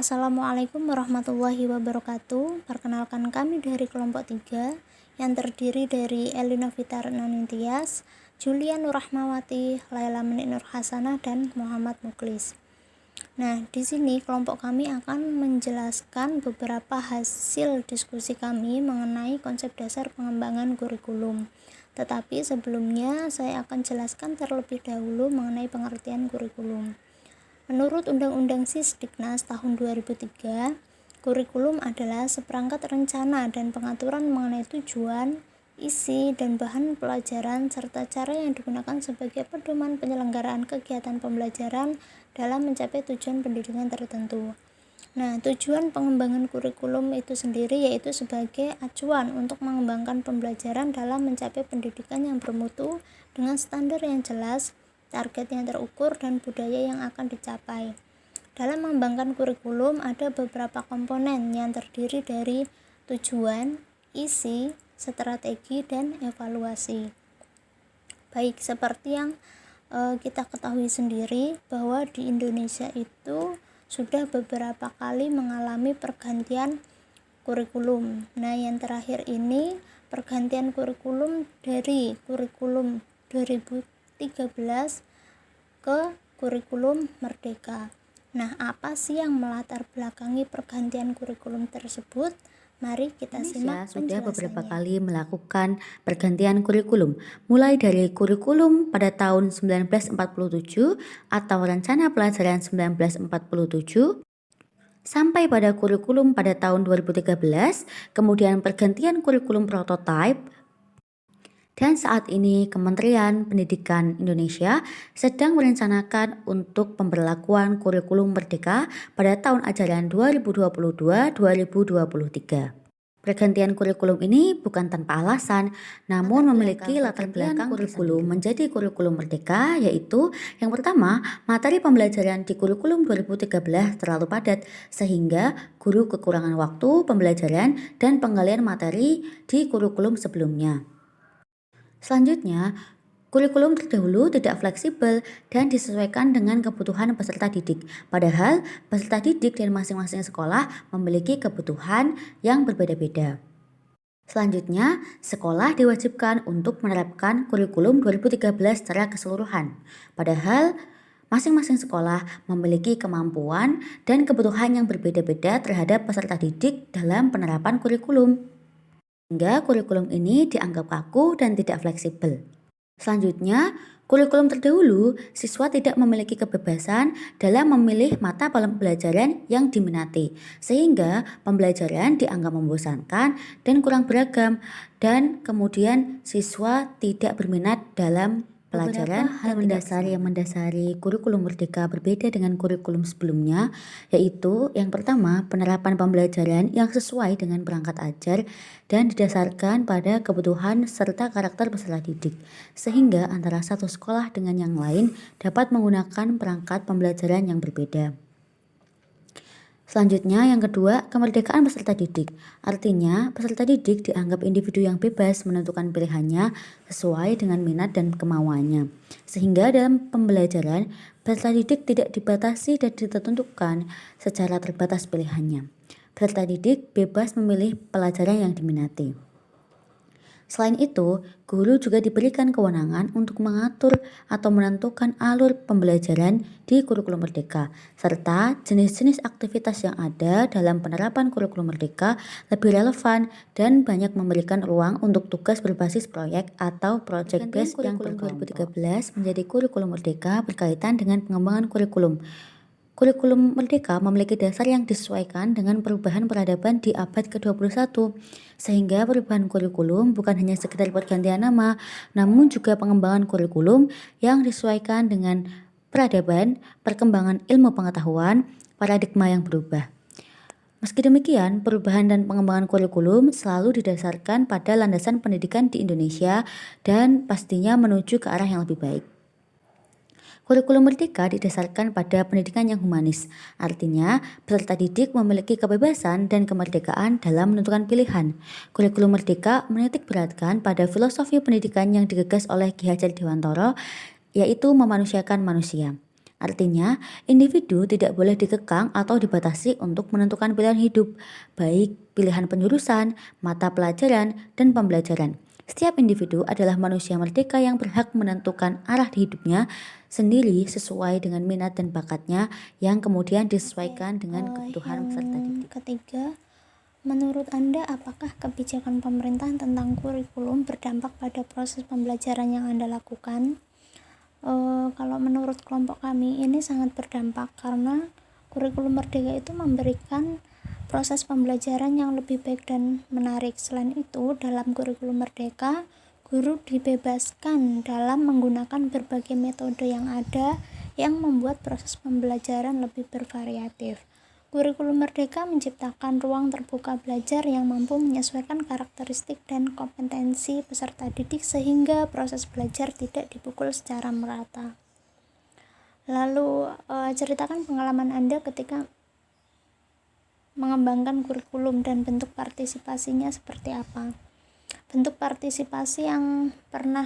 Assalamualaikum warahmatullahi wabarakatuh. Perkenalkan, kami dari kelompok 3 yang terdiri dari Elina Vitar Nanintias, Julia Nurrahmawati, Laila Menik Nur Hasanah, dan Muhammad Muklis. Nah, di sini kelompok kami akan menjelaskan beberapa hasil diskusi kami mengenai konsep dasar pengembangan kurikulum. Tetapi sebelumnya saya akan jelaskan terlebih dahulu mengenai pengertian kurikulum. Menurut Undang-Undang Sisdiknas tahun 2003, kurikulum adalah seperangkat rencana dan pengaturan mengenai tujuan, isi, dan bahan pelajaran serta cara yang digunakan sebagai pedoman penyelenggaraan kegiatan pembelajaran dalam mencapai tujuan pendidikan tertentu. Nah, tujuan pengembangan kurikulum itu sendiri yaitu sebagai acuan untuk mengembangkan pembelajaran dalam mencapai pendidikan yang bermutu dengan standar yang jelas, target yang terukur, dan budaya yang akan dicapai. Dalam mengembangkan kurikulum ada beberapa komponen yang terdiri dari tujuan, isi, strategi, dan evaluasi. Baik, seperti yang kita ketahui sendiri bahwa di Indonesia itu sudah beberapa kali mengalami pergantian kurikulum. Nah, yang terakhir ini pergantian kurikulum dari kurikulum 2013 ke kurikulum Merdeka. Nah, apa sih yang melatar belakangi pergantian kurikulum tersebut? Mari kita simak Indonesia sudah beberapa penjelasannya. kali melakukan pergantian kurikulum, mulai dari kurikulum pada tahun 1947 atau Rencana Pelajaran 1947, sampai pada kurikulum pada tahun 2013, kemudian pergantian kurikulum prototipe, dan saat ini Kementerian Pendidikan Indonesia sedang merencanakan untuk pemberlakuan kurikulum Merdeka pada tahun ajaran 2022-2023. Pergantian kurikulum ini bukan tanpa alasan, namun memiliki latar belakang kurikulum menjadi kurikulum Merdeka, yaitu yang pertama, materi pembelajaran di kurikulum 2013 terlalu padat sehingga guru kekurangan waktu pembelajaran dan penggalian materi di kurikulum sebelumnya. Selanjutnya, kurikulum terdahulu tidak fleksibel dan disesuaikan dengan kebutuhan peserta didik. Padahal, peserta didik dan masing-masing sekolah memiliki kebutuhan yang berbeda-beda. Selanjutnya, sekolah diwajibkan untuk menerapkan kurikulum 2013 secara keseluruhan. Padahal, masing-masing sekolah memiliki kemampuan dan kebutuhan yang berbeda-beda terhadap peserta didik dalam penerapan kurikulum. Sehingga kurikulum ini dianggap kaku dan tidak fleksibel. Selanjutnya, kurikulum terdahulu, siswa tidak memiliki kebebasan dalam memilih mata pelajaran yang diminati, sehingga pembelajaran dianggap membosankan dan kurang beragam, dan kemudian siswa tidak berminat dalam pelajaran. Hal yang mendasari kurikulum Merdeka berbeda dengan kurikulum sebelumnya, yaitu yang pertama, penerapan pembelajaran yang sesuai dengan perangkat ajar dan didasarkan pada kebutuhan serta karakter peserta didik, sehingga antara satu sekolah dengan yang lain dapat menggunakan perangkat pembelajaran yang berbeda. Selanjutnya, yang kedua, kemerdekaan peserta didik. Artinya, peserta didik dianggap individu yang bebas menentukan pilihannya sesuai dengan minat dan kemauannya. Sehingga dalam pembelajaran, peserta didik tidak dibatasi dan ditentukan secara terbatas pilihannya. Peserta didik bebas memilih pelajaran yang diminati. Selain itu, guru juga diberikan kewenangan untuk mengatur atau menentukan alur pembelajaran di kurikulum Merdeka, serta jenis-jenis aktivitas yang ada dalam penerapan kurikulum Merdeka lebih relevan dan banyak memberikan ruang untuk tugas berbasis proyek atau project based yang berkelompok. 2013 menjadi kurikulum Merdeka berkaitan dengan pengembangan kurikulum. Kurikulum Merdeka memiliki dasar yang disesuaikan dengan perubahan peradaban di abad ke-21, sehingga perubahan kurikulum bukan hanya sekedar pergantian nama, namun juga pengembangan kurikulum yang disesuaikan dengan peradaban, perkembangan ilmu pengetahuan, paradigma yang berubah. Meski demikian, perubahan dan pengembangan kurikulum selalu didasarkan pada landasan pendidikan di Indonesia dan pastinya menuju ke arah yang lebih baik. Kurikulum Merdeka didasarkan pada pendidikan yang humanis, artinya peserta didik memiliki kebebasan dan kemerdekaan dalam menentukan pilihan. Kurikulum Merdeka menitik beratkan pada filosofi pendidikan yang digagas oleh Ki Hajar Dewantara, yaitu memanusiakan manusia. Artinya, individu tidak boleh dikekang atau dibatasi untuk menentukan pilihan hidup, baik pilihan penjurusan, mata pelajaran, dan pembelajaran. Setiap individu adalah manusia merdeka yang berhak menentukan arah hidupnya sendiri sesuai dengan minat dan bakatnya yang kemudian disesuaikan dengan kebutuhan peserta didik. Ketiga, menurut Anda apakah kebijakan pemerintah tentang kurikulum berdampak pada proses pembelajaran yang Anda lakukan? Kalau menurut kelompok kami ini sangat berdampak karena kurikulum merdeka itu memberikan proses pembelajaran yang lebih baik dan menarik. Selain itu, dalam kurikulum merdeka, guru dibebaskan dalam menggunakan berbagai metode yang ada yang membuat proses pembelajaran lebih bervariatif. Kurikulum merdeka menciptakan ruang terbuka belajar yang mampu menyesuaikan karakteristik dan kompetensi peserta didik sehingga proses belajar tidak dipukul secara merata. Lalu, ceritakan pengalaman Anda ketika mengembangkan kurikulum dan bentuk partisipasinya seperti apa. Bentuk partisipasi yang pernah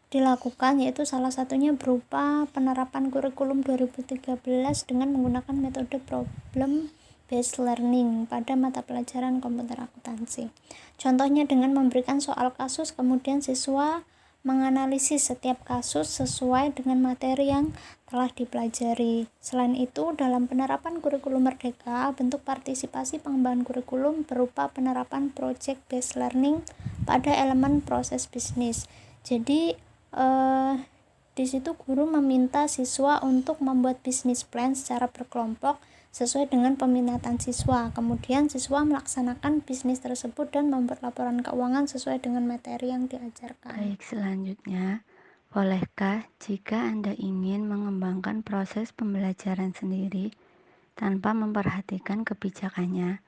dilakukan yaitu salah satunya berupa penerapan kurikulum 2013 dengan menggunakan metode problem based learning pada mata pelajaran komputer akuntansi. Contohnya dengan memberikan soal kasus, kemudian siswa menganalisis setiap kasus sesuai dengan materi yang telah dipelajari. Selain itu, dalam penerapan kurikulum merdeka, bentuk partisipasi pengembangan kurikulum berupa penerapan project based learning pada elemen proses bisnis. Jadi di situ guru meminta siswa untuk membuat bisnis plan secara berkelompok sesuai dengan peminatan siswa. Kemudian siswa melaksanakan bisnis tersebut dan membuat laporan keuangan sesuai dengan materi yang diajarkan. Baik, selanjutnya, bolehkah jika Anda ingin mengembangkan proses pembelajaran sendiri tanpa memperhatikan kebijakannya?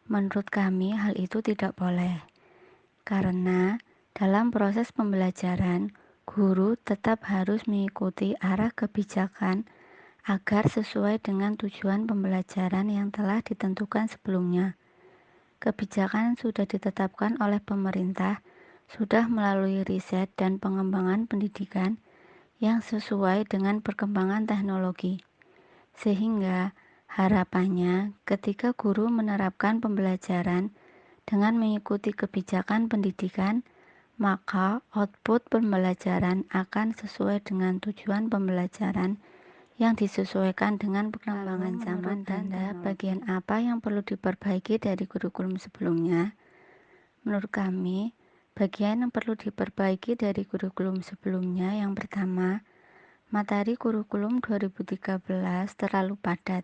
Menurut kami, hal itu tidak boleh. Karena dalam proses pembelajaran, guru tetap harus mengikuti arah kebijakan agar sesuai dengan tujuan pembelajaran yang telah ditentukan sebelumnya. Kebijakan sudah ditetapkan oleh pemerintah, sudah melalui riset dan pengembangan pendidikan yang sesuai dengan perkembangan teknologi. Sehingga harapannya ketika guru menerapkan pembelajaran dengan mengikuti kebijakan pendidikan, maka output pembelajaran akan sesuai dengan tujuan pembelajaran yang disesuaikan dengan perkembangan zaman dan bagian apa yang perlu diperbaiki dari kurikulum sebelumnya. Menurut kami, bagian yang perlu diperbaiki dari kurikulum sebelumnya yang pertama, materi kurikulum 2013 terlalu padat,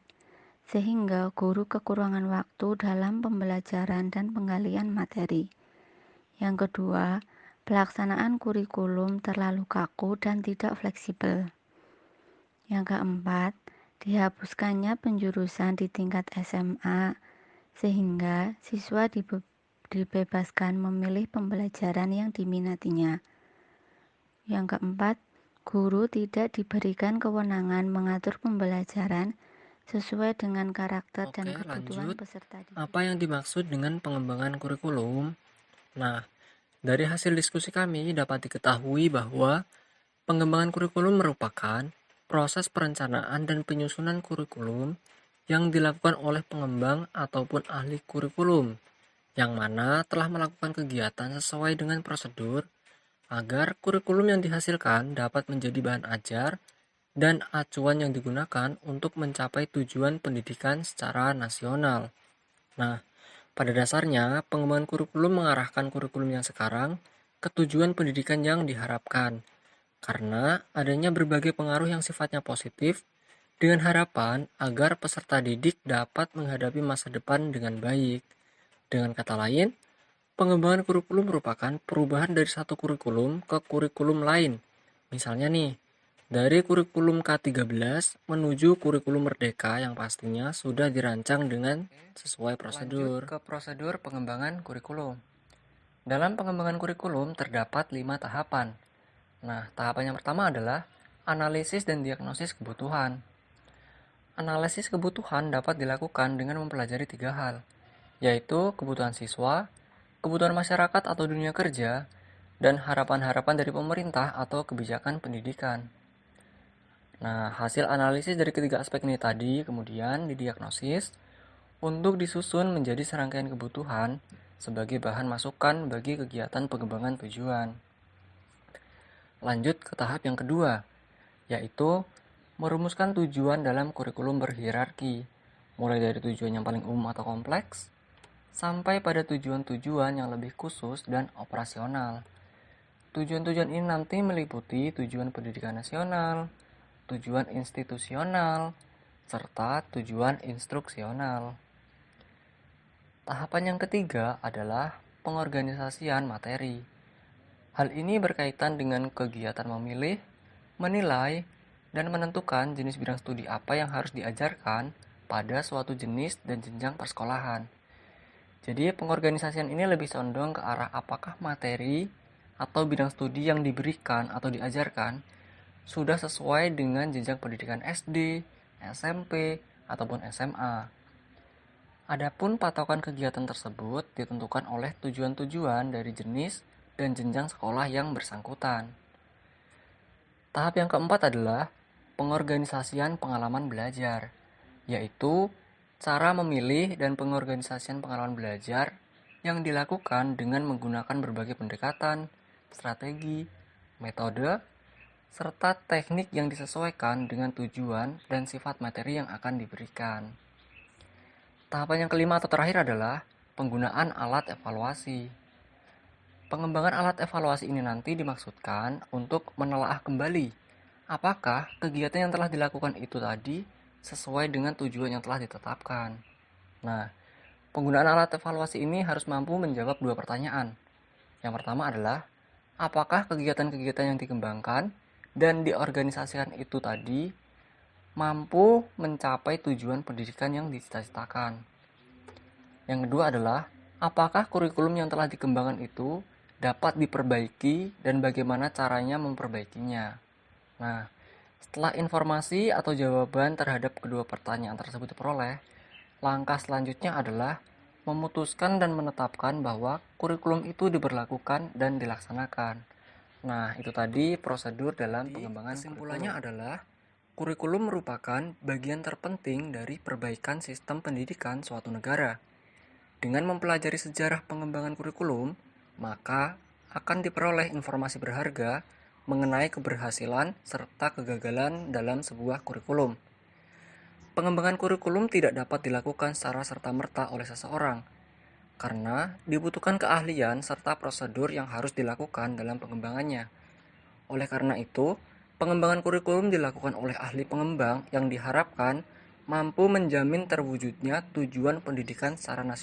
sehingga guru kekurangan waktu dalam pembelajaran dan penggalian materi. Yang kedua, pelaksanaan kurikulum terlalu kaku dan tidak fleksibel. Yang keempat, dihapuskannya penjurusan di tingkat SMA, sehingga siswa dibebaskan memilih pembelajaran yang diminatinya. Yang keempat, guru tidak diberikan kewenangan mengatur pembelajaran sesuai dengan karakter dan kebutuhan peserta didik. Apa yang dimaksud dengan pengembangan kurikulum? Nah, dari hasil diskusi kami dapat diketahui bahwa pengembangan kurikulum merupakan proses perencanaan dan penyusunan kurikulum yang dilakukan oleh pengembang ataupun ahli kurikulum, yang mana telah melakukan kegiatan sesuai dengan prosedur agar kurikulum yang dihasilkan dapat menjadi bahan ajar dan acuan yang digunakan untuk mencapai tujuan pendidikan secara nasional. Nah, pada dasarnya pengembangan kurikulum mengarahkan kurikulum yang sekarang ke tujuan pendidikan yang diharapkan, karena adanya berbagai pengaruh yang sifatnya positif dengan harapan agar peserta didik dapat menghadapi masa depan dengan baik. Dengan kata lain, pengembangan kurikulum merupakan perubahan dari satu kurikulum ke kurikulum lain. Misalnya nih, dari kurikulum K13 menuju kurikulum merdeka yang pastinya sudah dirancang dengan sesuai prosedur. Lanjut ke prosedur pengembangan kurikulum. Dalam pengembangan kurikulum terdapat 5 tahapan. Nah, tahapan yang pertama adalah analisis dan diagnosis kebutuhan. Analisis kebutuhan dapat dilakukan dengan mempelajari 3 hal, yaitu kebutuhan siswa, kebutuhan masyarakat atau dunia kerja, dan harapan-harapan dari pemerintah atau kebijakan pendidikan. Nah, hasil analisis dari ketiga aspek ini tadi kemudian didiagnosis untuk disusun menjadi serangkaian kebutuhan sebagai bahan masukan bagi kegiatan pengembangan tujuan. Lanjut ke tahap yang kedua, yaitu merumuskan tujuan dalam kurikulum berhierarki, mulai dari tujuan yang paling umum atau kompleks, sampai pada tujuan-tujuan yang lebih khusus dan operasional. Tujuan-tujuan ini nanti meliputi tujuan pendidikan nasional, tujuan institusional, serta tujuan instruksional. Tahapan yang ketiga adalah pengorganisasian materi. Hal ini berkaitan dengan kegiatan memilih, menilai, dan menentukan jenis bidang studi apa yang harus diajarkan pada suatu jenis dan jenjang persekolahan. Jadi pengorganisasian ini lebih condong ke arah apakah materi atau bidang studi yang diberikan atau diajarkan sudah sesuai dengan jenjang pendidikan SD, SMP, ataupun SMA. Adapun patokan kegiatan tersebut ditentukan oleh tujuan-tujuan dari jenis dan jenjang sekolah yang bersangkutan. Tahap yang keempat adalah pengorganisasian pengalaman belajar, yaitu cara memilih dan pengorganisasian pengalaman belajar yang dilakukan dengan menggunakan berbagai pendekatan, strategi, metode, serta teknik yang disesuaikan dengan tujuan dan sifat materi yang akan diberikan. Tahapan yang kelima atau terakhir adalah penggunaan alat evaluasi. Pengembangan alat evaluasi ini nanti dimaksudkan untuk menelaah kembali apakah kegiatan yang telah dilakukan itu tadi sesuai dengan tujuan yang telah ditetapkan. Nah, penggunaan alat evaluasi ini harus mampu menjawab dua pertanyaan. Yang pertama adalah, apakah kegiatan-kegiatan yang dikembangkan dan diorganisasikan itu tadi mampu mencapai tujuan pendidikan yang dicita-citakan. Yang kedua adalah, apakah kurikulum yang telah dikembangkan itu dapat diperbaiki dan bagaimana caranya memperbaikinya. Nah, setelah informasi atau jawaban terhadap kedua pertanyaan tersebut diperoleh, langkah selanjutnya adalah memutuskan dan menetapkan bahwa kurikulum itu diberlakukan dan dilaksanakan. Nah, itu tadi prosedur dalam pengembangan. Kesimpulannya adalah kurikulum merupakan bagian terpenting dari perbaikan sistem pendidikan suatu negara. Dengan mempelajari sejarah pengembangan kurikulum, maka akan diperoleh informasi berharga mengenai keberhasilan serta kegagalan dalam sebuah kurikulum. Pengembangan kurikulum tidak dapat dilakukan secara serta-merta oleh seseorang, karena dibutuhkan keahlian serta prosedur yang harus dilakukan dalam pengembangannya. Oleh karena itu, pengembangan kurikulum dilakukan oleh ahli pengembang yang diharapkan mampu menjamin terwujudnya tujuan pendidikan secara nasional.